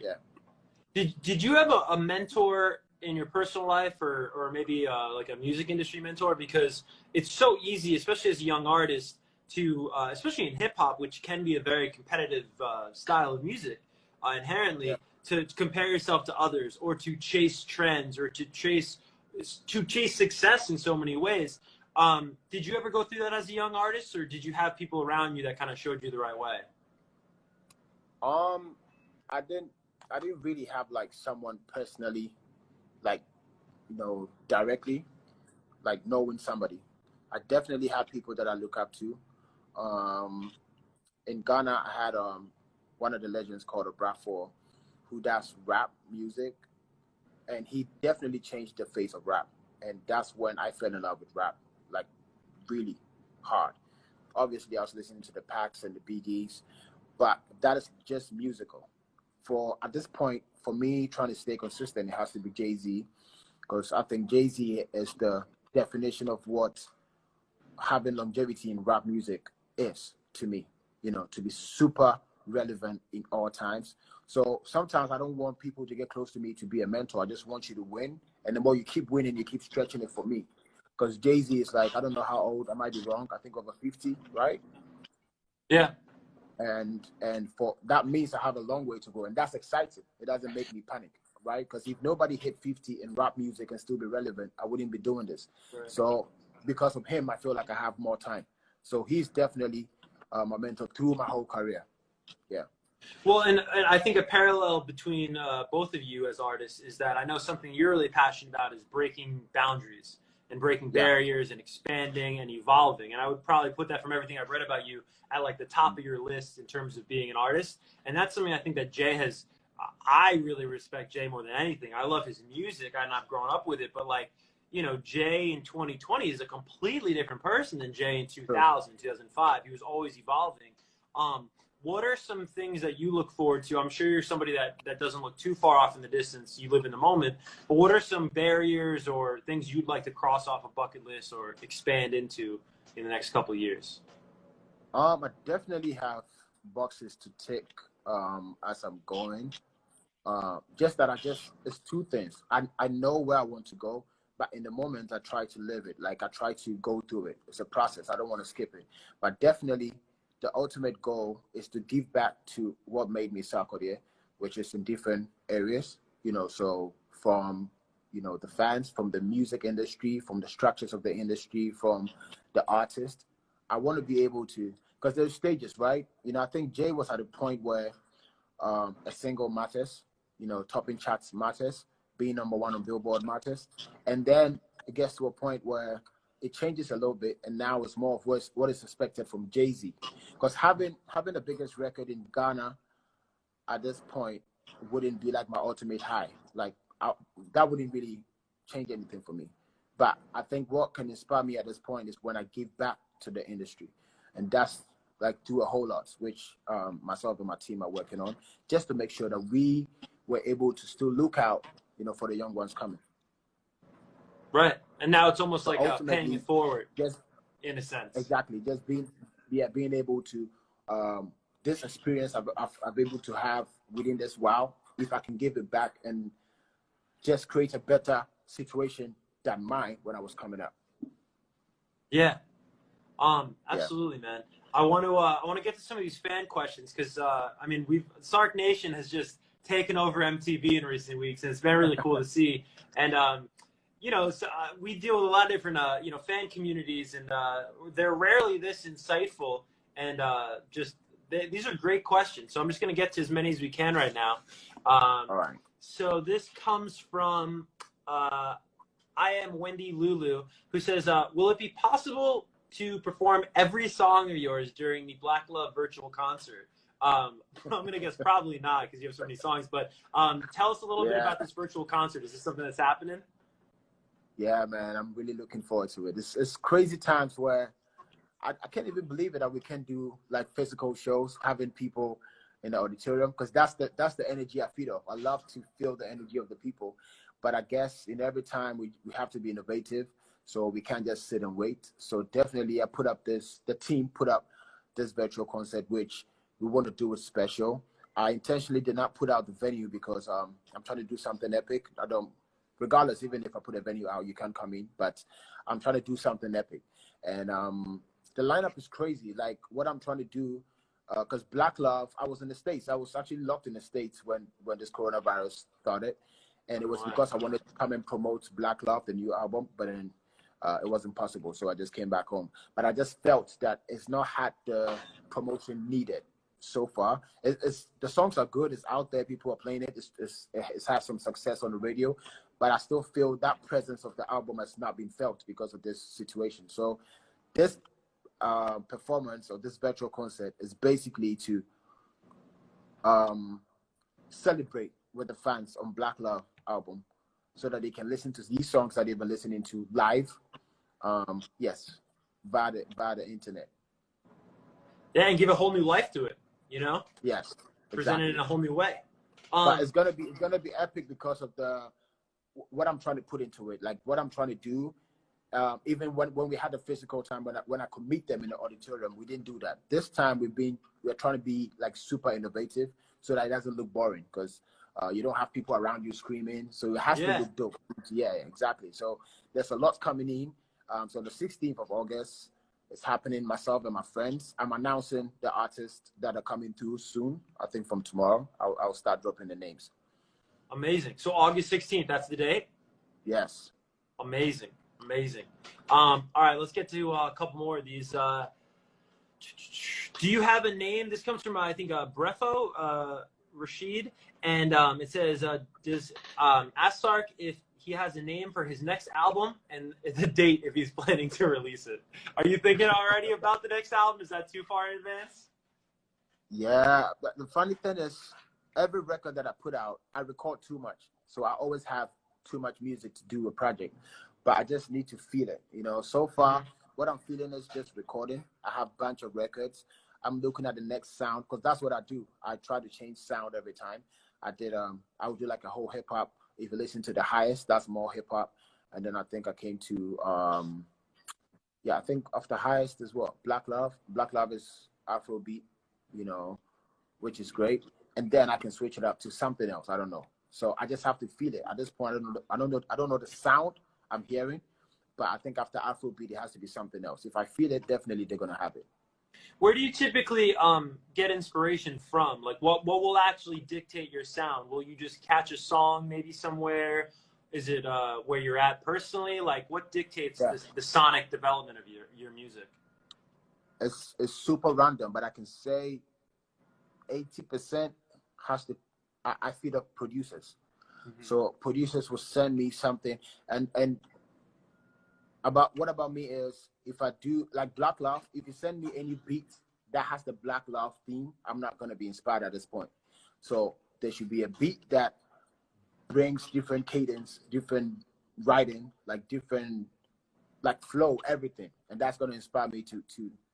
Yeah. Did you have a mentor in your personal life, or maybe like a music industry mentor? Because it's so easy, especially as a young artist, to especially in hip hop, which can be a very competitive style of music Yeah. inherently, to compare yourself to others, or to chase trends, or to chase success in so many ways. Did you ever go through that as a young artist, or did you have people around you that kind of showed you the right way? Um, I didn't. I didn't really have like someone personally, like directly, like knowing somebody. I definitely had people that I look up to. Um, in Ghana, I had one of the legends called Obrafour, who does rap music, and he definitely changed the face of rap. And that's when I fell in love with rap, like really hard. Obviously, I was listening to the Packs and the BDs, but that is just musical. For at this point, for me, trying to stay consistent, it has to be Jay-Z, because I think Jay-Z is the definition of what having longevity in rap music is to me, to be super relevant in all times. So sometimes I don't want people to get close to me to be a mentor. I just want you to win. And the more you keep winning, you keep stretching it for me. Because Jay-Z is like, I don't know how old, I might be wrong, I think over 50, right? Yeah. And for that means I have a long way to go. And that's exciting. It doesn't make me panic, right? Because if nobody hit 50 in rap music and still be relevant, I wouldn't be doing this. Right. So because of him, I feel like I have more time. So he's definitely my mentor through my whole career. Yeah. Well, and I think a parallel between both of you as artists is that I know something you're really passionate about is breaking boundaries and breaking Yeah. barriers and expanding and evolving. And I would probably put that from everything I've read about you at like the top of your list in terms of being an artist. And that's something I think that Jay has. I really respect Jay more than anything. I love his music. I'm not growing up with it, but like, Jay in 2020 is a completely different person than Jay in 2000, 2005. He was always evolving. What are some things that you look forward to? I'm sure you're somebody that doesn't look too far off in the distance. You live in the moment. But what are some barriers or things you'd like to cross off a bucket list or expand into in the next couple of years? I definitely have boxes to tick as I'm going. Just that it's two things. I know where I want to go, but in the moment I try to live it. Like I try to go through it. It's a process. I don't want to skip it. But definitely the ultimate goal is to give back to what made me Sarkodie, which is in different areas, so from, the fans, from the music industry, from the structures of the industry, from the artist. I want to be able to, because there's stages, right? I think Jay was at a point where a single matters, topping charts matters, being number one on Billboard matters. And then it gets to a point where it changes a little bit, and now it's more of what is expected from Jay-Z. Because having the biggest record in Ghana at this point wouldn't be like my ultimate high. Like that wouldn't really change anything for me. But I think what can inspire me at this point is when I give back to the industry, and that's like do a whole lot, which myself and my team are working on, just to make sure that we were able to still look out, for the young ones coming. Right. And now it's almost So like paying it forward, just in a sense. exactly, just being able to this experience I've able to have within this while, if I can give it back and just create a better situation than mine when I was coming up. Yeah. Absolutely, man. I want to get to some of these fan questions because Sark Nation has just taken over MTV in recent weeks, and it's been really cool to see. And we deal with a lot of different fan communities, and they're rarely this insightful. And these are great questions. So I'm just going to get to as many as we can right now. All right. So this comes from I am Wendy Lulu, who says, "Will it be possible to perform every song of yours during the Black Love virtual concert?" I'm going to guess probably not because you have so many songs, but tell us a little bit about this virtual concert. Is this something that's happening? Yeah, man, I'm really looking forward to it. It's crazy times where I can't even believe it that we can do like physical shows, having people in the auditorium, because that's the energy I feed off. I love to feel the energy of the people, but I guess in every time we have to be innovative. So we can't just sit and wait. So definitely the team put up this virtual concert, which we want to do it special. I intentionally did not put out the venue because I'm trying to do something epic. Regardless, even if I put a venue out, you can't come in. But I'm trying to do something epic, and the lineup is crazy. Like what I'm trying to do, because Black Love, I was in the States. I was actually locked in the States when this coronavirus started, and it was because I wanted to come and promote Black Love, the new album, but then it wasn't possible, so I just came back home. But I just felt that it's not had the promotion needed so far. It's the songs are good. It's out there. People are playing it. It's had some success on the radio, but I still feel that presence of the album has not been felt because of this situation. So this performance or this virtual concert is basically to celebrate with the fans on Black Love album so that they can listen to these songs that they've been listening to live, yes, via the internet. Yeah, and give a whole new life to it, you know? Yes. Present it in a whole new way. But it's gonna be epic because of what I'm trying to put into it, like what I'm trying to do. Even when we had the physical time, when I could meet them in the auditorium, we didn't do that. This time we're trying to be like super innovative so that it doesn't look boring, because you don't have people around you screaming, so it has to look dope. Yeah, exactly. So there's a lot coming in. So the 16th of August is happening. Myself and my friends. I'm announcing the artists that are coming through soon. I think from tomorrow I'll start dropping the names. Amazing. So August 16th, that's the date? Yes. Amazing. Amazing. All right, let's get to a couple more of these. Do you have a name? This comes from, I think, Obrafour, Rashid. And it says, ask Sark if he has a name for his next album and the date if he's planning to release it. Are you thinking already about the next album? Is that too far in advance? Yeah, but the funny thing is, every record that I put out, I record too much. So I always have too much music to do a project. But I just need to feel it, you know. So far, what I'm feeling is just recording. I have a bunch of records. I'm looking at the next sound, because that's what I do. I try to change sound every time. I would do like a whole hip hop. If you listen to The Highest, that's more hip hop. And then I think I came to, I think of The Highest as well. Black Love. Black Love is Afrobeat, you know, which is great. And then I can switch it up to something else. I don't know. So I just have to feel it. At this point, I don't know the sound I'm hearing, but I think after Afrobeat, it has to be something else. If I feel it, definitely they're gonna have it. Where do you typically get inspiration from? Like, what will actually dictate your sound? Will you just catch a song maybe somewhere? Is it where you're at personally? Like, what dictates the sonic development of your music? It's super random, but I can say 80% has to. I feed up producers. So producers will send me something, and what about me is, if I do like Black Love, if you send me any beat that has the Black Love theme, I'm not going to be inspired at this point. So there should be a beat that brings different cadence, different writing, like different like flow, everything, and that's going to inspire me to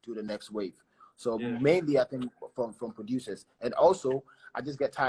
do the next wave. So mainly I think from producers, and also I just get tired